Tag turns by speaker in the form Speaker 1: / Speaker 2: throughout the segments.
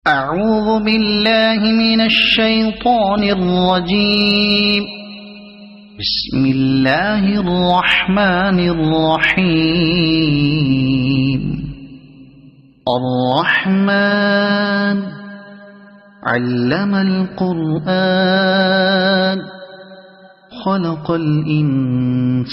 Speaker 1: أعوذ بالله من الشيطان الرجيم. بسم الله الرحمن الرحيم. الرحمن علم القرآن خلق الإنسان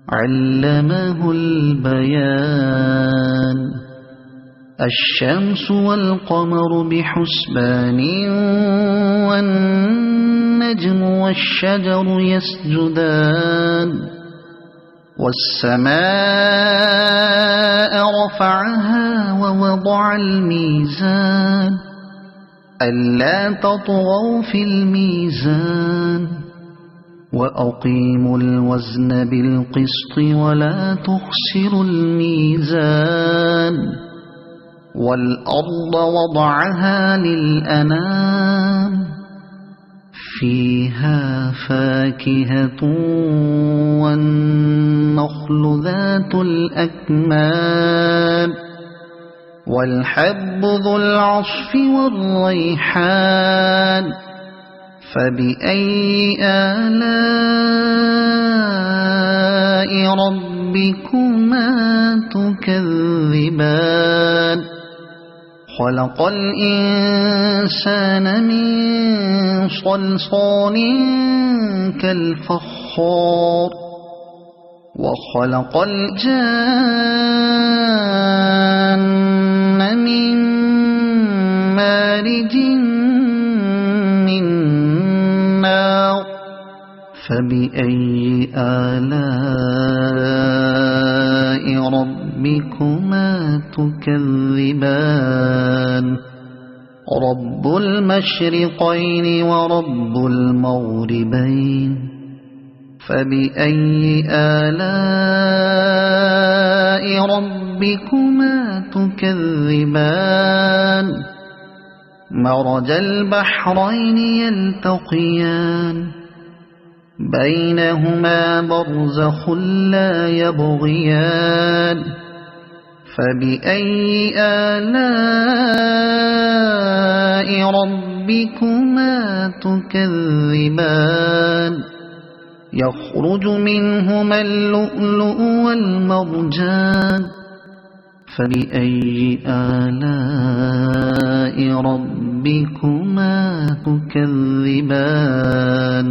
Speaker 1: علمه البيان. الشمس والقمر بحسبان والنجم والشجر يسجدان. والسماء رفعها ووضع الميزان ألا تطغوا في الميزان وأقيموا الوزن بالقسط ولا تخسروا الميزان. والأرض وضعها للأنام فيها فاكهة والنخل ذات الأكمام والحب ذو العصف والريحان. فبأي آلاء ربكما تكذبان. خلق الإنسان من صلصال كالفخار وخلق الجان من مارج من نار. فبأي آلاء ربكما تكذبان. رب المشرقين ورب المغربين. فبأي آلاء ربكما تكذبان. مرج البحرين يلتقيان بينهما برزخ لا يبغيان. فبأي آلاء ربكما تكذبان. يخرج منهما اللؤلؤ والمرجان. فبأي آلاء ربكما تكذبان.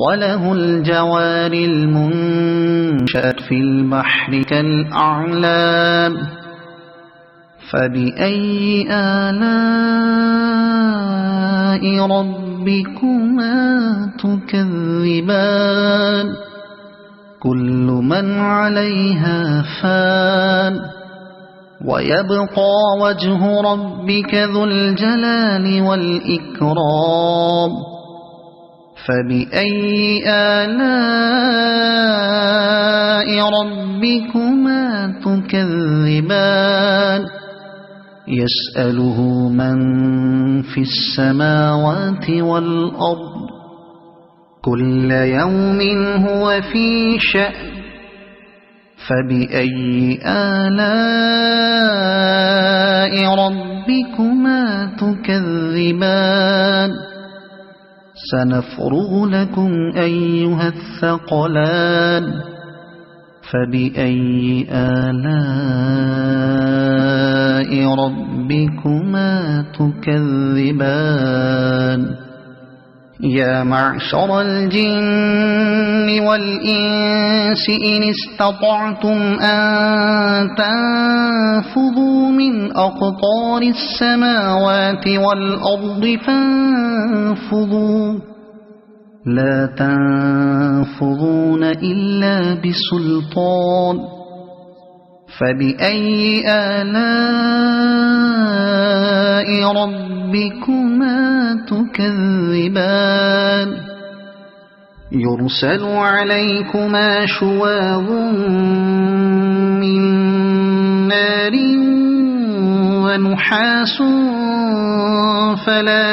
Speaker 1: وله الجوار المنشآت في البحر كالأعلام. فبأي آلاء ربكما تكذبان. كل من عليها فان ويبقى وجه ربك ذو الجلال والإكرام. فبأي آلاء ربكما تكذبان. يسأله من في السماوات والأرض كل يوم هو في شأن. فبأي آلاء ربكما تكذبان. سنفرغ لكم أيها الثقلان. فبأي آلاء ربكما تكذبان. يا معشر الجن والإنس إن استطعتم أن تنفذوا من أقطار السماوات والأرض فانفذوا لا تنفذون إلا بسلطان. فبأي آلاء ربكما تكذبان. يرسل عليكما شواظ من نار ونحاس فلا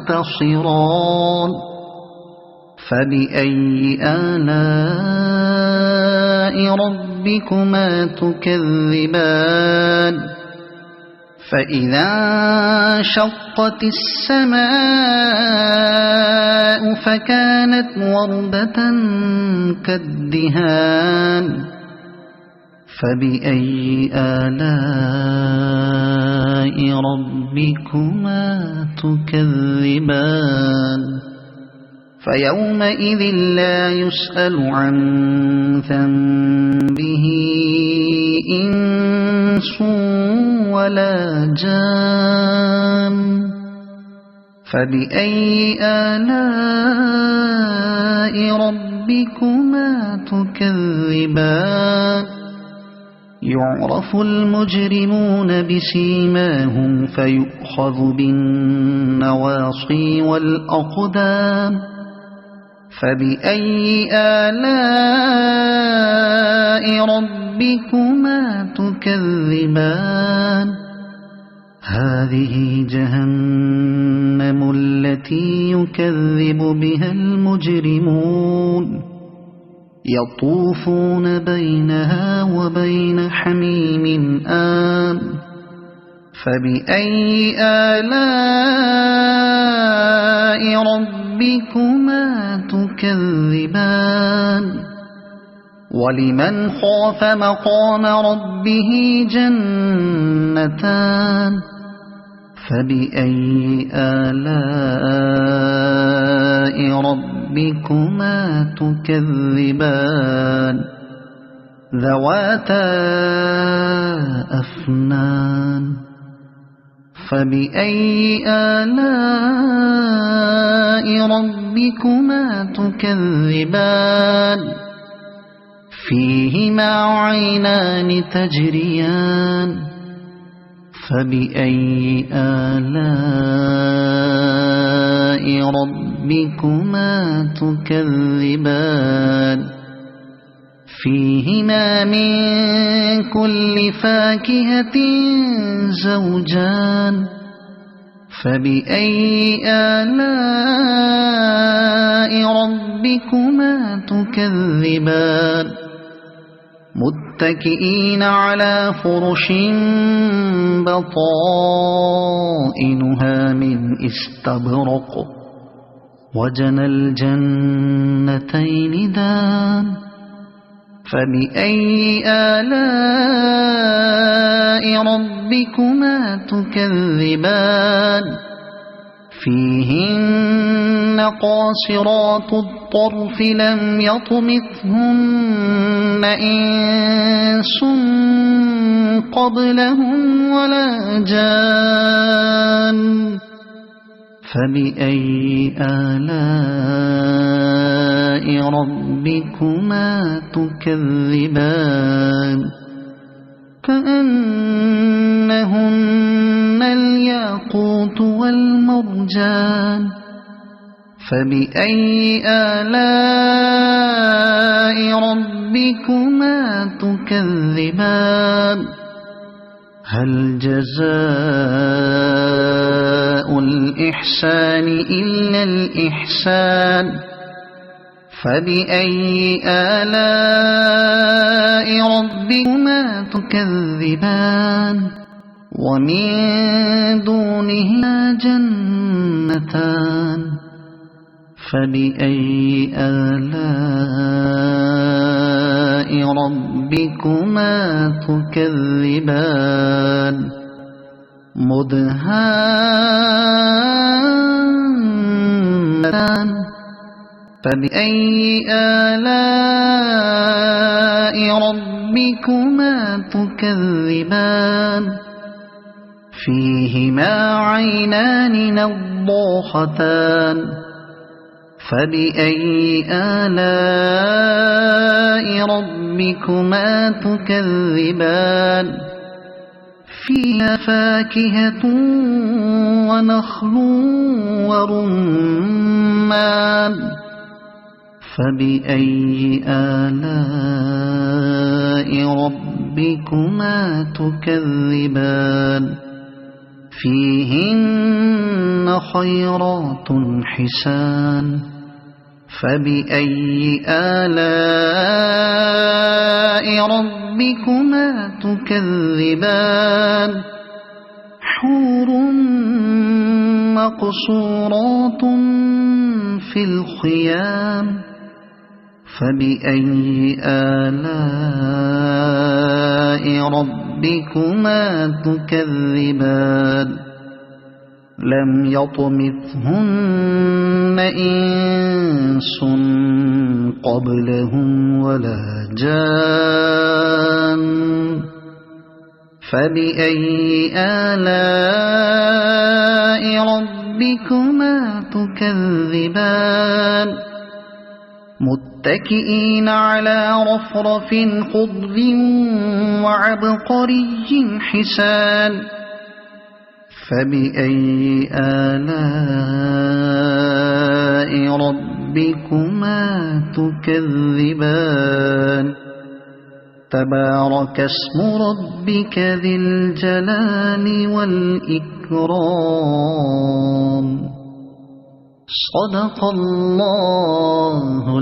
Speaker 1: تنتصران. فبأي آلاء ربكما ربكما تكذبان فإذا انشقت السماء فكانت وردة كالدهان فبأي آلاء ربكما تكذبان فيومئذ لا يسأل عن ذنبه إنس ولا جان فبأي آلاء ربكما تكذبان يعرف المجرمون بسيماهم فيؤخذ بالنواصي والأقدام فبأي آلاء ربكما تكذبان هذه جهنم التي يكذب بها المجرمون يطوفون بينها وبين حميم آن فبأي آلاء ربكما تكذبان ولمن خاف مقام ربه جنتان فبأي آلاء ربكما تكذبان ذواتا أفنان فبأي آلاء ربكما تكذبان فيهما عينان تجريان فبأي آلاء ربكما تكذبان فيهما من كل فاكهة زوجان فبأي آلاء ربكما تكذبان متكئين على فرش بطائنها من استبرق وجنى الجنتين دان فبأي آلاء ربكما تكذبان فيهن قاصرات الطرف لم يطمثهن إنس قبلهم ولا جان فبأي آلاء ربكما تكذبان كأنهن الياقوت والمرجان فبأي آلاء ربكما تكذبان هل جزاء الإحسان إلا الإحسان فبأي آلاء ربكما تكذبان ومن دونهما جنتان فبأي آلاء ربكما تكذبان مدهامتان فبأي آلاء ربكما تكذبان فيهما عينان نضاختان فبأي آلاء ربكما تكذبان فيها فاكهة ونخل ورمان فبأي آلاء ربكما تكذبان فيهن خيرات حسان فبأي آلاء ربكما تكذبان حور مقصورات في الخيام فبأي آلاء ربكما تكذبان لم يطمثهن إنس قبلهم ولا جان فبأي آلاء ربكما تكذبان متكئين على رفرف خضر وعبقري حسان فبأي آلاء ربكما تكذبان تبارك اسم ربك ذي الجلال والإكرام صدق الله